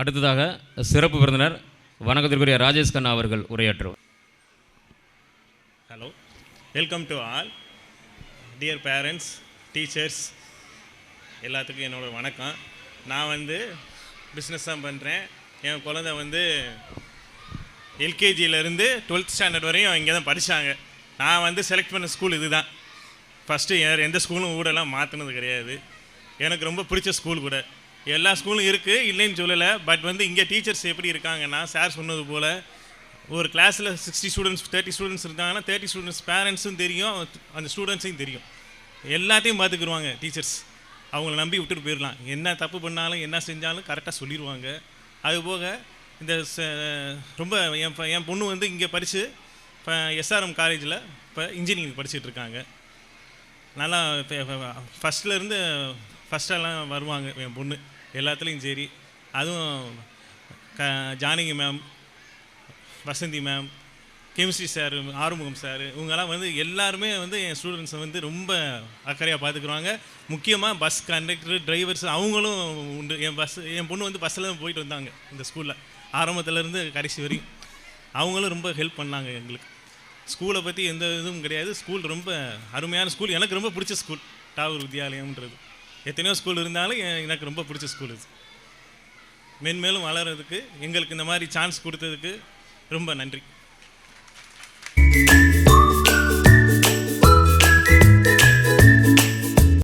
அடுத்ததாக சிறப்பு விருந்தினர் வணக்கத்திற்குரிய ராஜேஷ் கண்ணா அவர்கள் உரையாற்றுவார். Hello, welcome to all dear parents, teachers, எல்லாத்துக்கும் என்னோடய வணக்கம். நான் பிஸ்னஸ் தான் பண்ணுறேன். என் குழந்தை எல்கேஜியிலேருந்து 12th ஸ்டாண்டர்ட் வரையும் இங்கே தான் படித்தாங்க. நான் செலக்ட் பண்ண ஸ்கூல் இது தான். ஃபஸ்ட்டு எந்த ஸ்கூலும் ஊடெல்லாம் மாற்றினது கிடையாது. எனக்கு ரொம்ப பிடிச்ச ஸ்கூல் கூட. எல்லா ஸ்கூலும் இருக்குது, இல்லைன்னு சொல்லலை. பட் இங்கே டீச்சர்ஸ் எப்படி இருக்காங்கன்னா, சார் சொன்னது போல் ஒரு கிளாஸில் 60 ஸ்டூடெண்ட்ஸ் 30 ஸ்டூடெண்ட்ஸ் இருக்காங்கன்னா 30 ஸ்டூடெண்ட்ஸ் பேரண்ட்ஸும் தெரியும், அந்த ஸ்டூடெண்ட்ஸையும் தெரியும். எல்லாத்தையும் பார்த்துக்குருவாங்க டீச்சர்ஸ். அவங்கள நம்பி விட்டுட்டு போயிடலாம். என்ன தப்பு பண்ணாலும் என்ன செஞ்சாலும் கரெக்டாக சொல்லிடுவாங்க. அதுபோக இந்த ரொம்ப என் பொண்ணு இங்கே படித்து இப்போ எஸ்ஆர்எம் காலேஜில் இப்போ இன்ஜினியரிங் படிச்சுட்டு இருக்காங்க. நல்லா ஃபஸ்ட்லேருந்து ஃபஸ்ட்டெல்லாம் வருவாங்க என் பொண்ணு எல்லாத்துலேயும். சரி, அதுவும் Janaki ma'am, Vasanthi ma'am, chemistry sir, Arumugam sir, இவங்கெல்லாம் எல்லாருமே என் ஸ்டூடெண்ட்ஸை ரொம்ப அக்கறையாக பார்த்துக்குறாங்க. முக்கியமாக பஸ் கண்டக்டர், டிரைவர்ஸ் அவங்களும் உண்டு. என் பொண்ணு பஸ்ஸில் போயிட்டு வந்தாங்க இந்த ஸ்கூலில் ஆரம்பத்துலேருந்து கடைசி வரையும். அவங்களும் ரொம்ப ஹெல்ப் பண்ணாங்க எங்களுக்கு. ஸ்கூலை பற்றி எந்த இதுவும் கிடையாது. ஸ்கூல் ரொம்ப அருமையான ஸ்கூல். எனக்கு ரொம்ப பிடிச்ச ஸ்கூல் டாகூர் வித்யாலயம்ன்றது. எத்தனையோ ஸ்கூல் இருந்தாலும் எனக்கு ரொம்ப பிடிச்ச ஸ்கூல் இது. மென்மேலும் வளர்கிறதுக்கு எங்களுக்கு இந்த மாதிரி சான்ஸ் கொடுத்ததுக்கு ரொம்ப நன்றி.